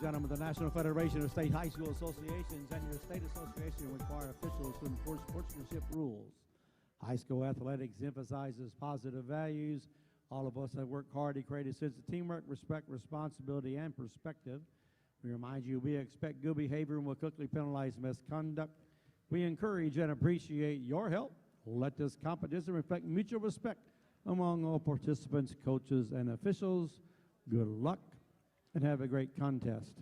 gentlemen, the National Federation of State High School Associations and your state association require officials to enforce sportsmanship rules. High school athletics emphasizes positive values. All of us have worked hard to create a sense of teamwork, respect, responsibility, and perspective. We remind you we expect good behavior and will quickly penalize misconduct. We encourage and appreciate your help. Let this competition reflect mutual respect among all participants, coaches, and officials. Good luck and have a great contest.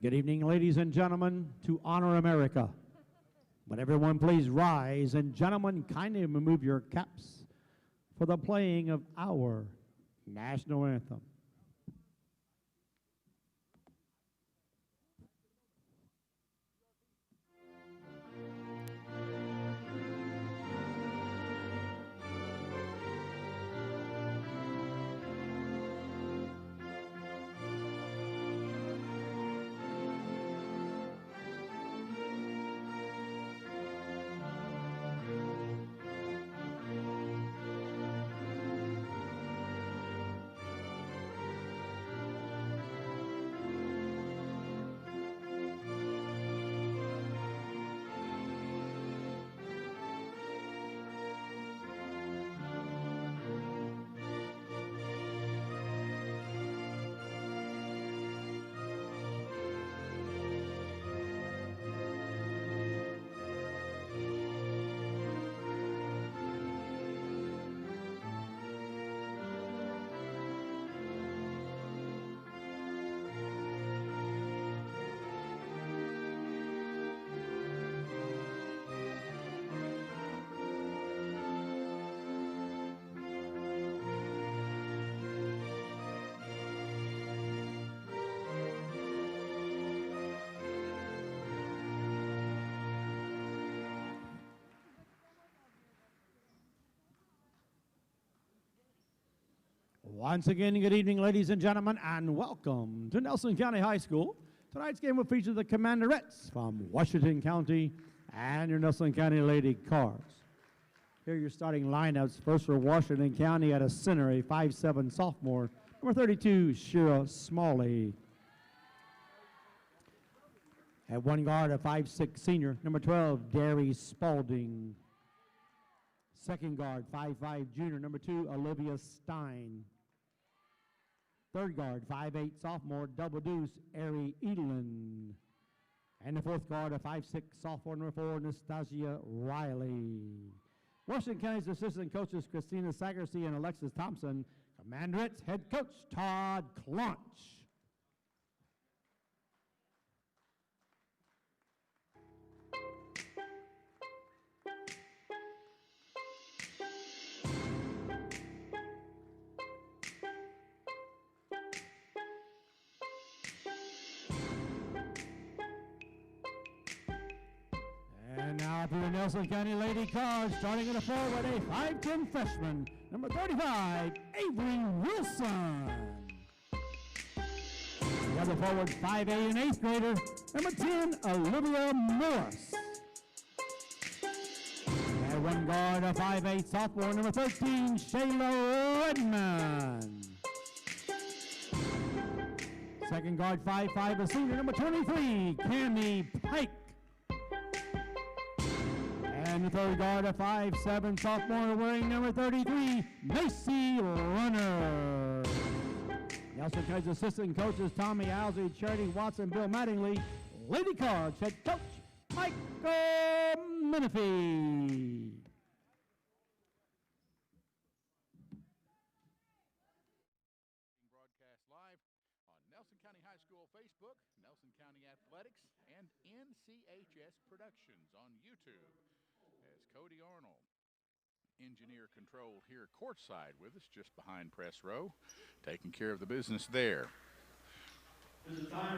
Good evening, ladies and gentlemen, to honor America. Would everyone please rise, and gentlemen, kindly remove your caps for the playing of our national anthem. Once again, good evening, ladies and gentlemen, and welcome to Nelson County High School. Tonight's game will feature the Commanderettes from Washington County and your Nelson County Lady Cars. Here are your starting lineups. First for Washington County at a center, a 5'7" sophomore, number 32, Shira Smalley. At one guard, a 5'6" senior, number 12, Derry Spalding. Second guard, 5'5" junior, number 2, Olivia Stein. Third guard, 5'8" sophomore, double deuce, Ari Edelin. And the fourth guard, a 5'6" sophomore, number 4, Nastasia Riley. Washington County's assistant coaches, Christina Sagersey and Alexis Thompson. Commanderettes head coach, Todd Claunch. And now for the Nelson County Lady Cars, starting at a forward, a 5'10" freshman, number 35, Avery Wilson. The other forward, 5'8" and 8th grader, number 10, Olivia Morris. And one guard, a 5'8" sophomore, number 13, Shayla Redmond. Second guard, 5'5", a senior, number 23, Cammie Pike. And the third guard, a 5'7" sophomore, wearing number 33, Macy Runner. Nelson County's assistant coaches, Tommy Alsey, Charity Watson, Bill Mattingly. Lady Cards head coach, Michael Menifee. Broadcast live on Nelson County High School Facebook, Nelson County Athletics, and NCHS Productions on YouTube. As Cody Arnold, engineer control here courtside with us, just behind press row, taking care of the business there.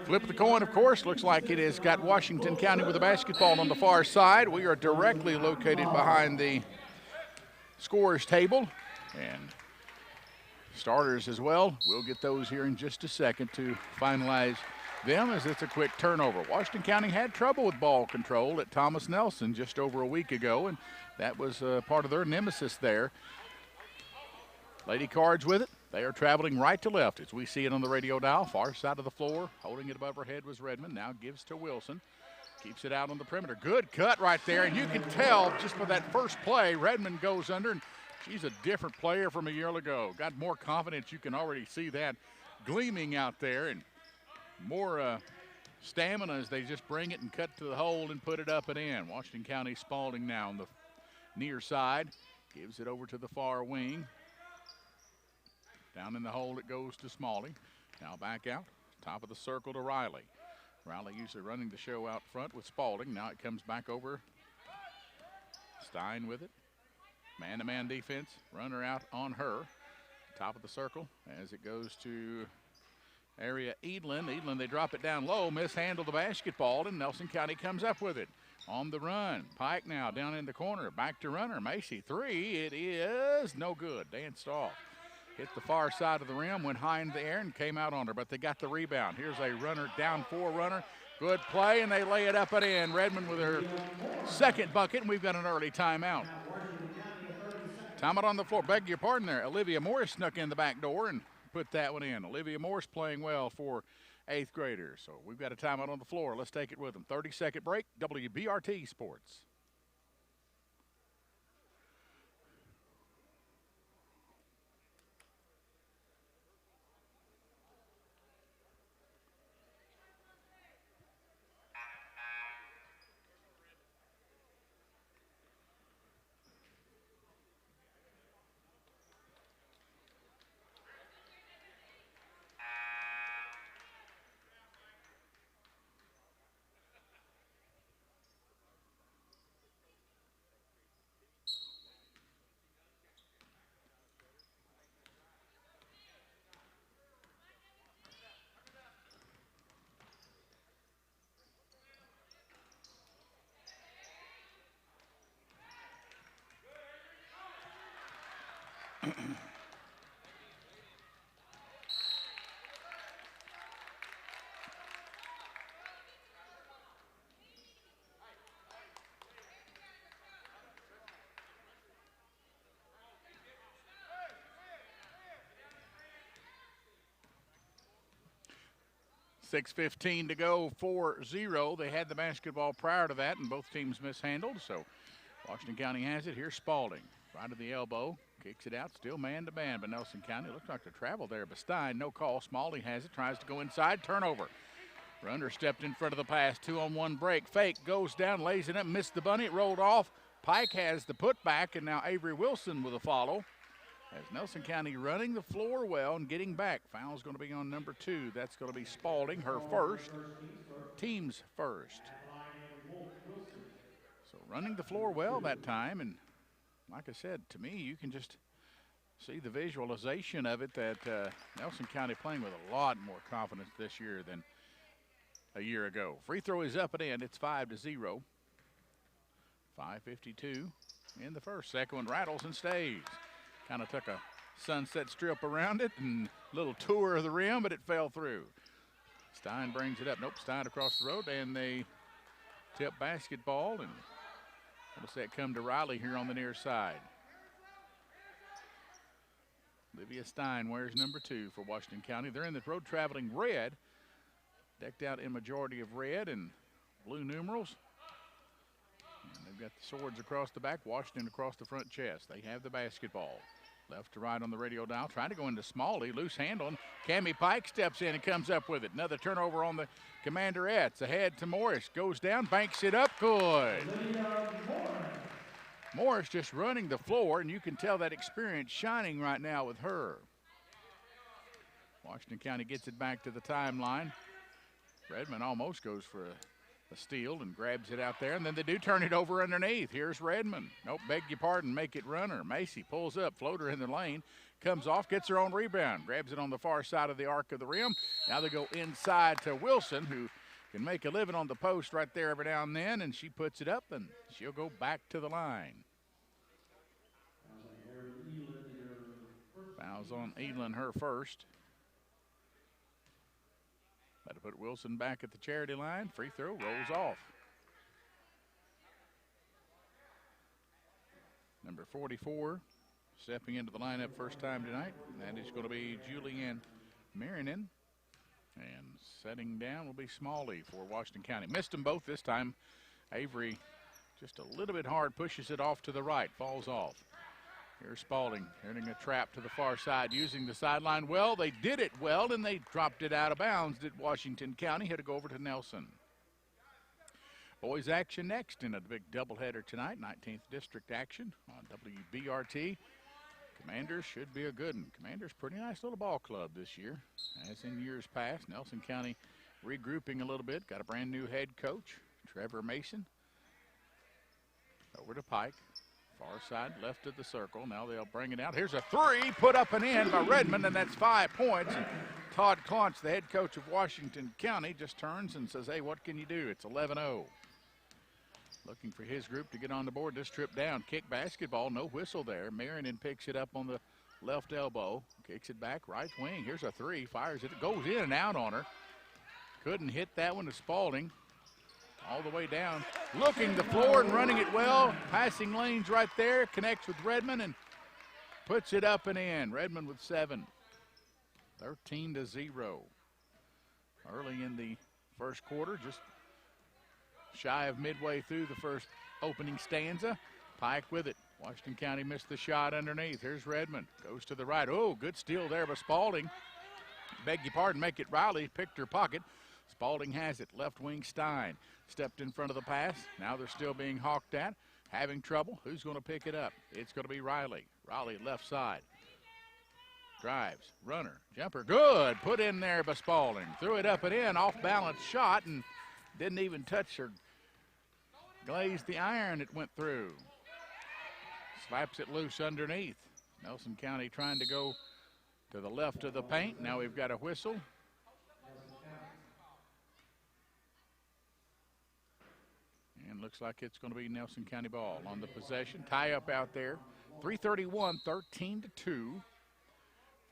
Flip of the coin, of course, looks like it has got Washington County with the basketball on the far side. We are directly located behind the scorers table, and starters as well. We'll get those here in just a second to finalize them, as it's a quick turnover. Washington County had trouble with ball control at Thomas Nelson just over a week ago, and that was part of their nemesis there. Lady Cards with it. They are traveling right to left as we see it on the radio dial. Far side of the floor, holding it above her head was Redmond. Now gives to Wilson. Keeps it out on the perimeter. Good cut right there, and you can tell just for that first play, Redmond goes under, and she's a different player from a year ago. Got more confidence. You can already see that gleaming out there, and more stamina as they just bring it and cut to the hole and put it up and in. Washington County Spalding now on the near side. Gives it over to the far wing. Down in the hole it goes to Smalley. Now back out. Top of the circle to Riley. Riley usually running the show out front with Spalding. Now it comes back over. Stein with it. Man-to-man defense. Runner out on her. Top of the circle as it goes to area Eadlin. Eadlin, they drop it down low. Mishandle the basketball, and Nelson County comes up with it. On the run. Pike now down in the corner. Back to runner. Macy, three. It is no good. Danced off. Hit the far side of the rim, went high in the air, and came out on her, but they got the rebound. Here's a runner, down four runner. Good play, and they lay it up and in. Redmond with her second bucket, and we've got an early timeout. Timeout on the floor. Beg your pardon there. Olivia Morris snuck in the back door and put that one in. Olivia Morris playing well for 8th graders. So we've got a timeout on the floor. Let's take it with them. 30-second break, WBRT Sports. .6:15 to go, 4-0. They had the basketball prior to that, and both teams mishandled. So Washington County has it. Here's Spalding. Right to the elbow. Kicks it out. Still man-to-man, but Nelson County looks like they're travel there. But Stein, no call. Smalley has it. Tries to go inside. Turnover. Runner stepped in front of the pass. 2-on-1 break. Fake. Goes down. Lays it up. Missed the bunny. It rolled off. Pike has the putback, and now Avery Wilson with a follow. As Nelson County running the floor well and getting back. Foul's going to be on number 2. That's going to be Spalding, her first. Team's first. So running the floor well that time. And like I said, to me, you can just see the visualization of it that Nelson County playing with a lot more confidence this year than a year ago. Free throw is up and in. It's 5-0. 5:52 in the first. Second one rattles and stays. Kind of took a sunset strip around it and a little tour of the rim, but it fell through. Stein brings it up. Nope, Stein across the road, and they tip basketball, and we'll see it come to Riley here on the near side. Olivia Stein wears number 2 for Washington County. They're in the road traveling red, decked out in majority of red and blue numerals. And they've got the swords across the back, Washington across the front chest. They have the basketball. Left to right on the radio dial, trying to go into Smalley. Loose handle. Cammie Pike steps in and comes up with it. Another turnover on the Commanderettes. Ahead to Morris. Goes down, banks it up. Good. Morris just running the floor, and you can tell that experience shining right now with her. Washington County gets it back to the timeline. Redmond almost goes for a steal and grabs it out there, and then they do turn it over underneath. Here's Redmond. Nope, beg your pardon, make it runner. Macy pulls up, floater in the lane, comes off, gets her own rebound, grabs it on the far side of the arc of the rim. Now they go inside to Wilson, who can make a living on the post right there every now and then, and she puts it up, and she'll go back to the line. Fouls on Eadlin, her first. That'll put Wilson back at the charity line. Free throw rolls off. Number 44 stepping into the lineup first time tonight. And that is going to be Julianne Marinin. And setting down will be Smalley for Washington County. Missed them both this time. Avery just a little bit hard, pushes it off to the right, falls off. Here's Spalding, hitting a trap to the far side, using the sideline well. They did it well, and they dropped it out of bounds, did Washington County. Had to go over to Nelson. Boys action next in a big doubleheader tonight, 19th District action on WBRT. Commanders should be a good one. Commanders, pretty nice little ball club this year, as in years past. Nelson County regrouping a little bit. Got a brand new head coach, Trevor Mason. Over to Pike. Far side, left of the circle. Now they'll bring it out. Here's a three, put up and in by Redmond, and that's 5 points. And Todd Clonch, the head coach of Washington County, just turns and says, hey, what can you do? It's 11-0. Looking for his group to get on the board this trip down. Kick basketball, no whistle there. Marion picks it up on the left elbow. Kicks it back, right wing. Here's a three, fires it. It goes in and out on her. Couldn't hit that one to Spalding. All the way down, looking the floor and running it well. Passing lanes right there, connects with Redmond and puts it up and in. Redmond with 7, 13-0. Early in the first quarter, just shy of midway through the first opening stanza. Pike with it. Washington County missed the shot underneath. Here's Redmond, goes to the right. Oh, good steal there by Spalding. Beg your pardon, make it Riley, picked her pocket. Spalding has it, left wing Stein. Stepped in front of the pass. Now they're still being hawked at. Having trouble. Who's going to pick it up? It's going to be Riley. Riley left side. Drives. Runner. Jumper. Good. Put in there by Spalding. Threw it up and in. Off balance shot and didn't even touch her. Glazed the iron. It went through. Slaps it loose underneath. Nelson County trying to go to the left of the paint. Now we've got a whistle. And looks like it's going to be Nelson County ball on the possession. Tie up out there. 3:31, 13-2.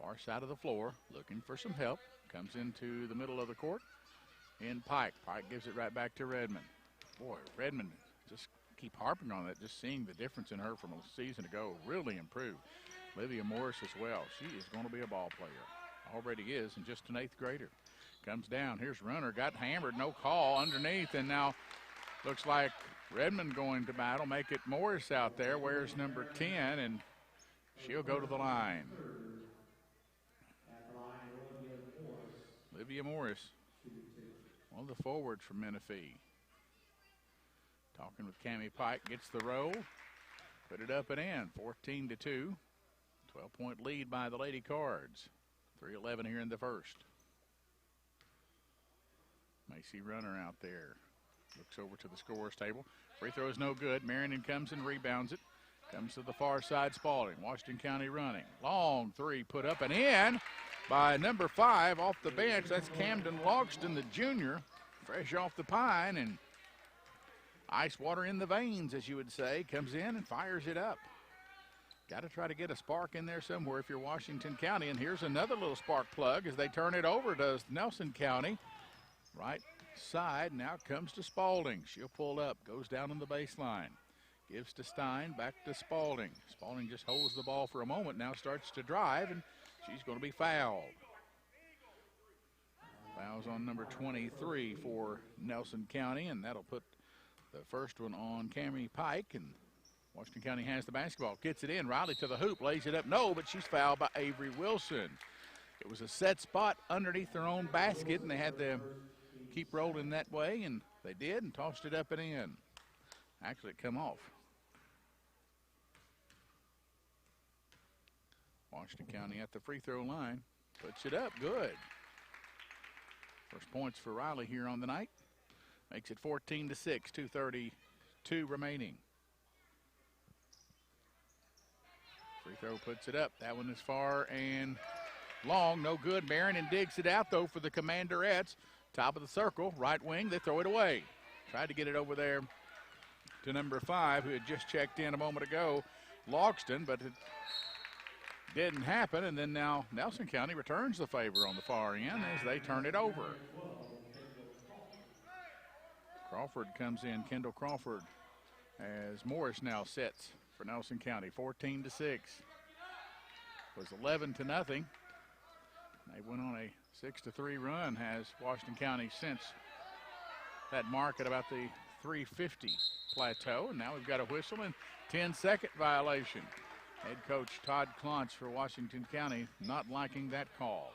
Far side of the floor, looking for some help. Comes into the middle of the court. In Pike. Pike gives it right back to Redmond. Boy, Redmond, just keep harping on that, just seeing the difference in her from a season ago. Really improved. Olivia Morris as well. She is going to be a ball player. Already is, and just an 8th grader. Comes down. Here's Runner. Got hammered. No call underneath, and now looks like Redmond going to battle. Make it Morris out there. Wears number 10, and she'll go to the line. Olivia Morris, one of the forwards from Menifee. Talking with Cammie Pike, gets the roll. Put it up and in, 14-2. 12-point lead by the Lady Cards. 3:11 here in the first. Macy Runner out there. Looks over to the scorer's table. Free throw is no good. Marion comes and rebounds it. Comes to the far side, Spalding. Washington County running. Long three put up and in by number 5 off the bench. That's Camden Logston, the junior, fresh off the pine, and ice water in the veins, as you would say. Comes in and fires it up. Got to try to get a spark in there somewhere if you're Washington County. And here's another little spark plug as they turn it over to Nelson County. Right side now comes to Spalding. She'll pull up, goes down on the baseline. Gives to Stein, back to Spalding. Spalding just holds the ball for a moment, now starts to drive, and she's going to be fouled. Fouls on number 23 for Nelson County, and that'll put the first one on Cammie Pike, and Washington County has the basketball. Gets it in, Riley to the hoop, lays it up. No, but she's fouled by Avery Wilson. It was a set spot underneath their own basket, and they had to keep rolling that way, and they did, and tossed it up and in. Actually, it come off. Washington County at the free throw line. Puts it up. Good. First points for Riley here on the night. Makes it 14-6. 2:32 remaining. Free throw puts it up. That one is far and long. No good. Marion digs it out, though, for the Commanderettes. Top of the circle. Right wing. They throw it away. Tried to get it over there to number 5, who had just checked in a moment ago, Logston, but it didn't happen. And then now Nelson County returns the favor on the far end as they turn it over. Crawford comes in, Kendall Crawford, as Morris now sets for Nelson County. 14-6. It was 11-0. They went on a 6-3 run, has Washington County since that mark at about the 350 plateau. And now we've got a whistle and 10-second violation. Head coach Todd Clonch for Washington County not liking that call.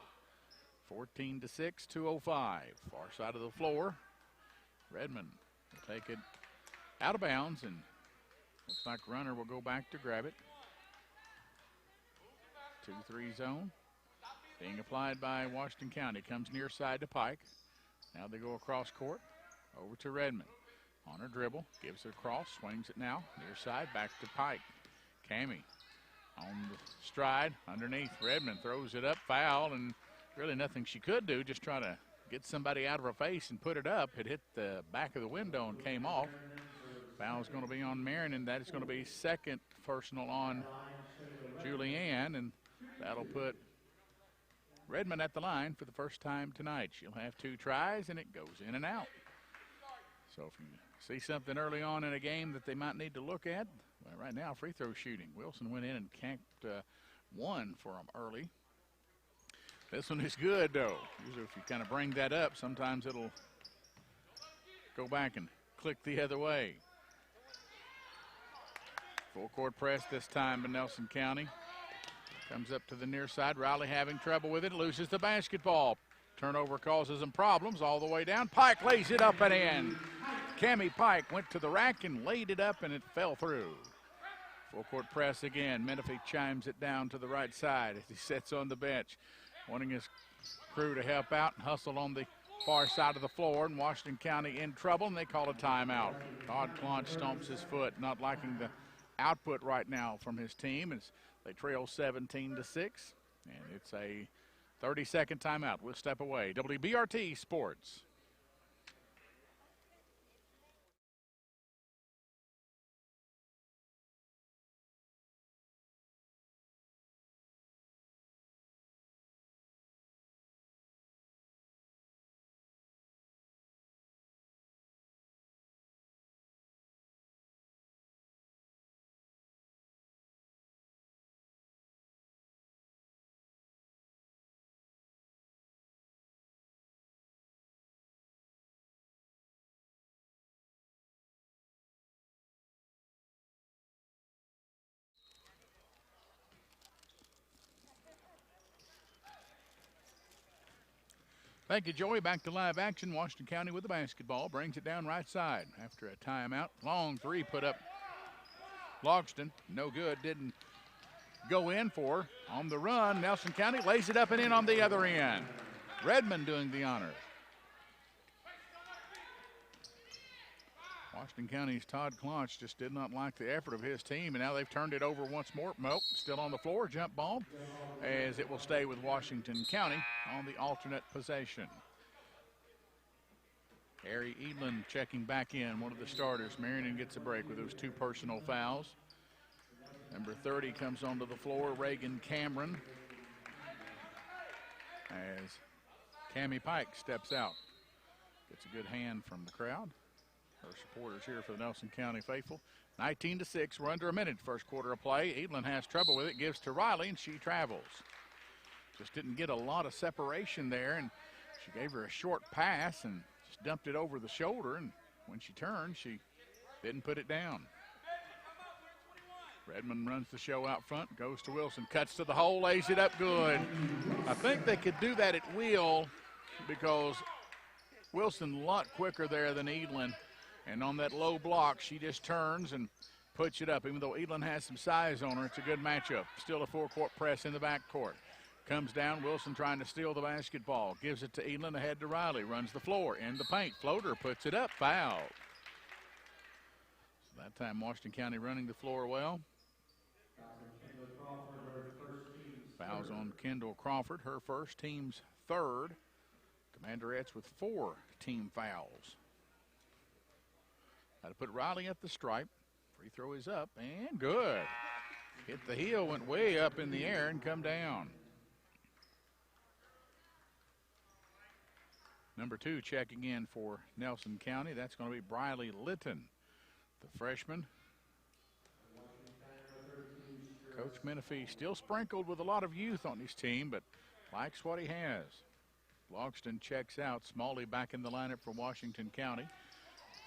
14-6, 2:05. Far side of the floor. Redmond will take it out of bounds, and looks like Runner will go back to grab it. 2-3 zone being applied by Washington County. Comes near side to Pike. Now they go across court, over to Redmond. On her dribble, gives it across, swings it now, near side, back to Pike. Cammie on the stride, underneath. Redmond throws it up, foul, and really nothing she could do, just try to get somebody out of her face and put it up. It hit the back of the window and came off. Foul's going to be on Marion, and that is going to be second personal on Julianne, and that'll put Redmond at the line for the first time tonight. She'll have 2 tries, and it goes in and out. So if you see something early on in a game that they might need to look at, well, right now, free throw shooting. Wilson went in and camped one for them early. This one is good, though. Usually if you kind of bring that up, sometimes it'll go back and click the other way. Full court press this time by Nelson County. Comes up to the near side. Riley having trouble with it, loses the basketball. Turnover causes them problems all the way down. Pike lays it up and in. Cammie Pike went to the rack and laid it up, and it fell through. Full court press again. Menifee chimes it down to the right side as he sits on the bench, wanting his crew to help out and hustle on the far side of the floor, and Washington County in trouble, and they call a timeout. Todd Claunch stomps his foot, not liking the output right now from his team as they trail 17-6, and it's a 30-second timeout. We'll step away. WBRT Sports. Thank you, Joey. Back to live action. Washington County with the basketball. Brings it down right side after a timeout. Long 3 put up Logston. No good. Didn't go in for her. On the run, Nelson County lays it up and in on the other end. Redmond doing the honors. Washington County's Todd Claunch just did not like the effort of his team, and now they've turned it over once more. Nope, still on the floor, jump ball, as it will stay with Washington County on the alternate possession. Harry Edlin checking back in, one of the starters. Marion gets a break with those 2 personal fouls. Number 30 comes onto the floor, Reagan Cameron, as Cammie Pike steps out. Gets a good hand from the crowd. Our supporters here for the Nelson County faithful. 19-6, we're under a minute first quarter of play. Edlin has trouble with it, gives to Riley, and she travels. Just didn't get a lot of separation there, and she gave her a short pass and just dumped it over the shoulder, and when she turned, she didn't put it down. Redmond runs the show out front, goes to Wilson, cuts to the hole, lays it up good. I think they could do that at will because Wilson a lot quicker there than Edlin. And on that low block, she just turns and puts it up. Even though Edlin has some size on her, it's a good matchup. Still a full-court press in the backcourt. Comes down, Wilson trying to steal the basketball. Gives it to Edlin, ahead to Riley. Runs the floor, in the paint. Floater puts it up, foul. So that time Washington County running the floor well. Fouls on Kendall Crawford, her first, team's third. Commanderettes with 4 team fouls. Got to put Riley at the stripe. Free throw is up and good. Hit the heel, went way up in the air and come down. Number 2 checking in for Nelson County. That's going to be Briley Litton, the freshman. Coach Menifee still sprinkled with a lot of youth on his team, but likes what he has. Logston checks out. Smalley back in the lineup for Washington County.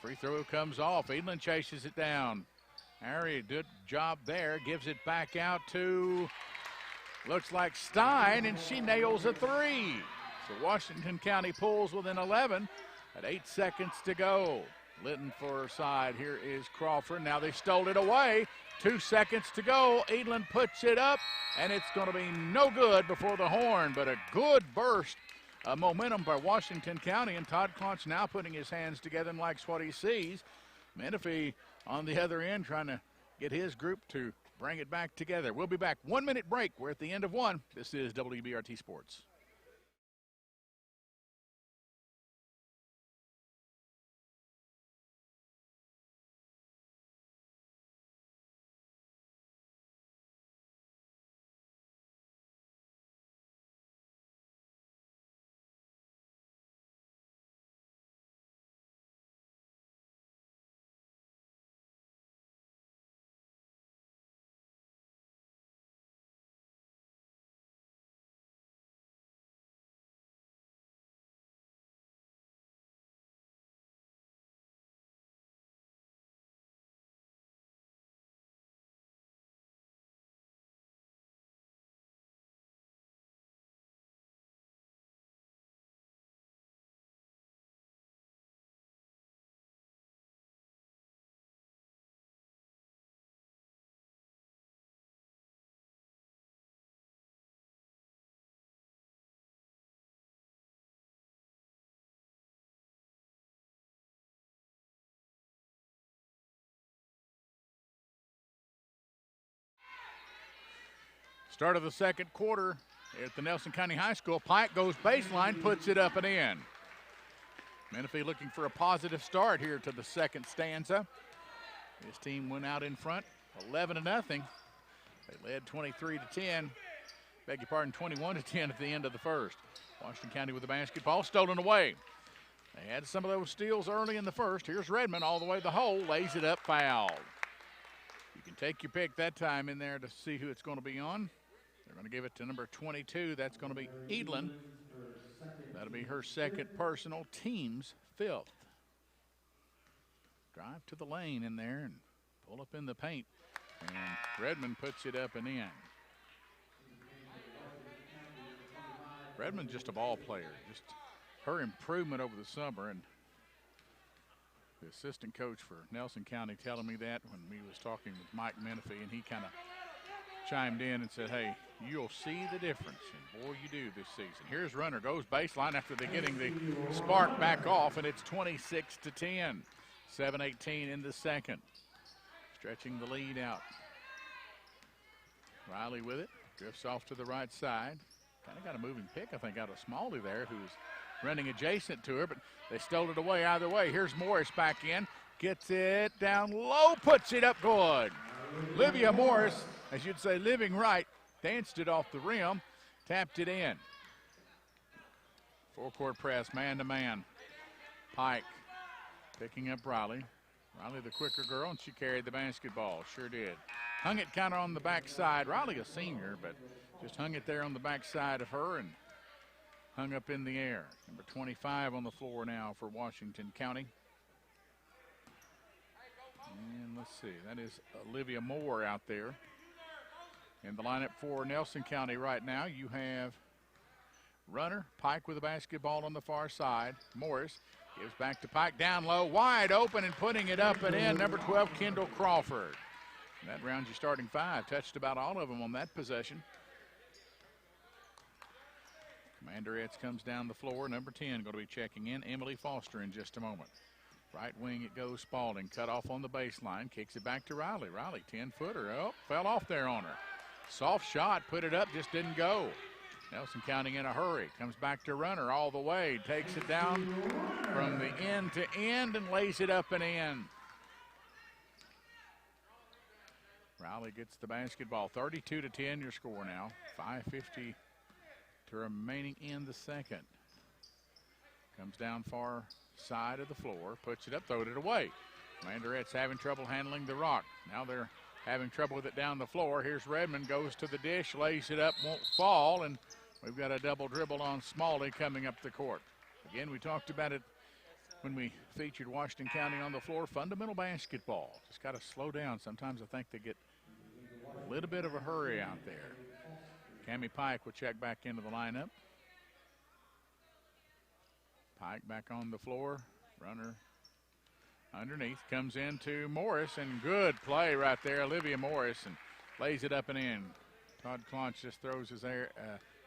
Free throw comes off. Edlin chases it down. Harry, good job there. Gives it back out to, looks like Stein, and she nails a 3. So Washington County pulls within 11 at 8 seconds to go. Litton for her side. Here is Crawford. Now they stole it away. 2 seconds to go. Edlin puts it up, and it's going to be no good before the horn, but a good burst momentum by Washington County, and Todd Claunch now putting his hands together and likes what he sees. Menifee on the other end trying to get his group to bring it back together. We'll be back. 1 minute break. We're at the end of one. This is WBRT Sports. Start of the second quarter at the Nelson County High School. Pike goes baseline, puts it up and in. Menifee looking for a positive start here to the second stanza. His team went out in front 11-0. They led 23-10. Beg your pardon, 21-10 at the end of the first. Washington County with the basketball stolen away. They had some of those steals early in the first. Here's Redmond all the way to the hole, lays it up, fouled. You can take your pick that time in there to see who it's going to be on. They're going to give it to number 22. That's going to be Edlin. That'll be her second personal, team's fifth. Drive to the lane in there and pull up in the paint. And Redmond puts it up and in. Redmond's just a ball player. Just her improvement over the summer. And the assistant coach for Nelson County telling me that when we was talking with Mike Menifee, and he kind of chimed in and said, hey, you'll see the difference, and boy, you do this season. Here's Runner, goes baseline after they're getting the spark back off, and it's 26-10. 7:18 in the second. Stretching the lead out. Riley with it, drifts off to the right side. Kind of got a moving pick, I think, out of Smalley there, who's running adjacent to her, but they stole it away either way. Here's Morris back in, gets it down low, puts it up good. Olivia Morris, as you'd say, living right, danced it off the rim, tapped it in. Four-court press, man-to-man. Pike picking up Riley. Riley the quicker girl, and she carried the basketball, sure did. Hung it kind of on the backside. Riley a senior, but just hung it there on the backside of her and hung up in the air. Number 25 on the floor now for Washington County. And let's see, that is Olivia Moore out there. In the lineup for Nelson County right now, you have Runner, Pike with the basketball on the far side. Morris gives back to Pike, down low, wide open, and putting it up and in, number 12, Kendall Crawford. And that rounds your starting five. Touched about all of them on that possession. Commanderettes comes down the floor. Number 10 going to be checking in. Emily Foster in just a moment. Right wing it goes, Spalding. Cut off on the baseline. Kicks it back to Riley. Riley, 10-footer. Oh, fell off there on her. Soft shot, put it up, just didn't go. Nelson County in a hurry. Comes back to Runner all the way. Takes it down from the end to end and lays it up and in. Riley gets the basketball. 32-10 your score now. 5:50 to remaining in the second. Comes down far side of the floor. Puts it up, throwed it away. Commanderettes having trouble handling the rock. Now they're having trouble with it down the floor. Here's Redmond, goes to the dish, lays it up, won't fall, and we've got a double dribble on Smalley coming up the court. Again, we talked about it when we featured Washington County on the floor. Fundamental basketball. Just got to slow down. Sometimes I think they get a little bit of a hurry out there. Cammie Pike will check back into the lineup. Pike back on the floor. Runner underneath, comes into Morris, and good play right there. Olivia Morris, and lays it up and in. Todd Claunch just throws his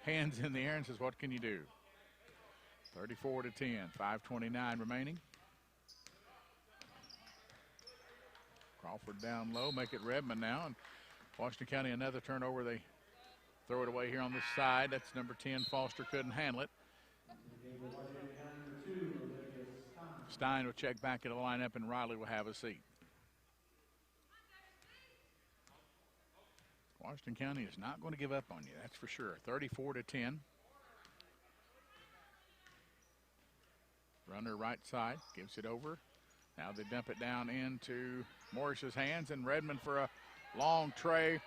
hands in the air and says, what can you do? 34-10, 5:29 remaining. Crawford down low, make it Redmond now. And Washington County another turnover. They throw it away here on this side. That's number 10, Foster, couldn't handle it. Stein will check back into the lineup, and Riley will have a seat. Washington County is not going to give up on you, that's for sure. 34-10. Runner right side, gives it over. Now they dump it down into Morris's hands, and Redmond for a long tray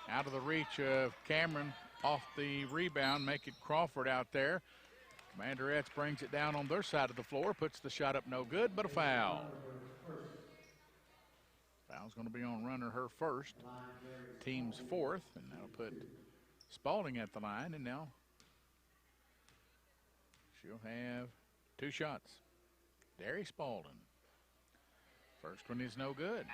out of the reach of Cameron off the rebound. Make it Crawford out there. Commanderettes brings it down on their side of the floor, puts the shot up no good, but a foul. Foul's going to be on runner, her first, team's fourth, and that'll put Spalding at the line, and now she'll have 2 shots. Derry Spalding. First one is no good.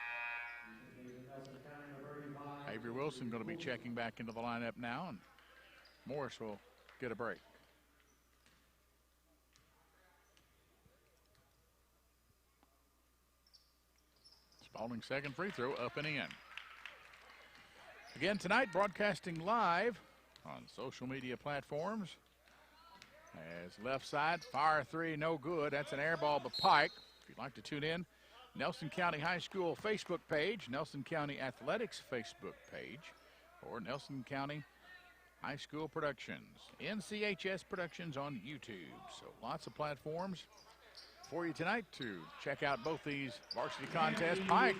Avery Wilson going to be checking back into the lineup now, and Morris will get a break. Spalding's second free throw up and in. Again tonight, broadcasting live on social media platforms. As left side, fire three, no good. That's an air ball to Pike. If you'd like to tune in, Nelson County High School Facebook page, Nelson County Athletics Facebook page, or Nelson County High School Productions, NCHS Productions on YouTube. So lots of platforms for you tonight to check out both these varsity contests. Pike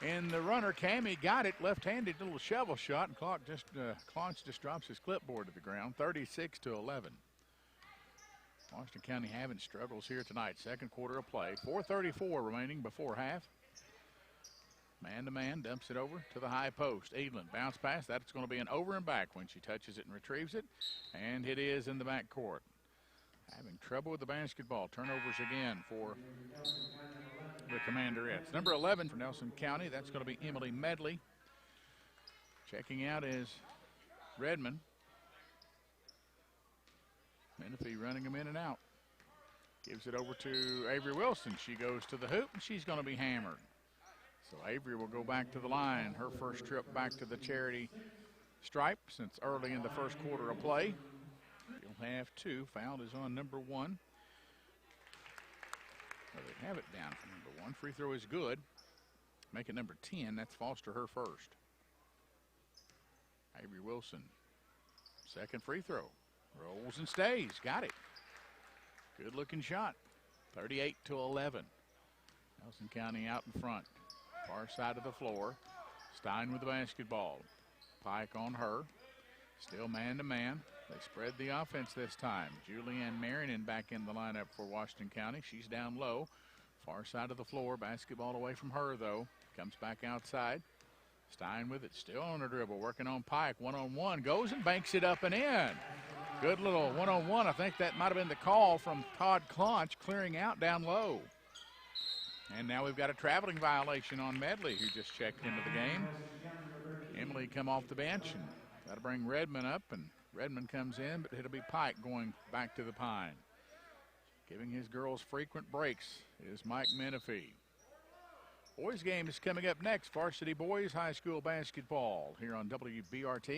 in the runner. Cammie got it, left-handed little shovel shot, and Clonch just drops his clipboard to the ground. 36-11. Washington County having struggles here tonight. Second quarter of play. 4:34 remaining before half. Man-to-man, dumps it over to the high post. Edelin, bounce pass. That's going to be an over and back when she touches it and retrieves it. And it is in the back court. Having trouble with the basketball. Turnovers again for the Commanderettes. Number 11 for Nelson County. That's going to be Emily Medley. Checking out is Redmond. Menifee running them in and out. Gives it over to Avery Wilson. She goes to the hoop, and she's going to be hammered. So Avery will go back to the line. Her first trip back to the charity stripe since early in the first quarter of play. She'll have 2. Foul is on number 1. Well, they have it down for number 1. Free throw is good. Make it number 10. That's Foster, her first. Avery Wilson, second free throw. Rolls and stays. Got it. Good looking shot. 38-11. Nelson County out in front. Far side of the floor. Stein with the basketball. Pike on her. Still man-to-man. They spread the offense this time. Julianne Marion back in the lineup for Washington County. She's down low. Far side of the floor. Basketball away from her, though. Comes back outside. Stein with it. Still on her dribble. Working on Pike. One-on-one. Goes and banks it up and in. Good little one-on-one. I think that might have been the call from Todd Clonch, clearing out down low. And now we've got a traveling violation on Medley, who just checked into the game. Emily come off the bench, and got to bring Redmond up, and Redmond comes in, but it'll be Pike going back to the Pine. Giving his girls frequent breaks is Mike Menifee. Boys game is coming up next. Varsity Boys High School Basketball here on WBRT.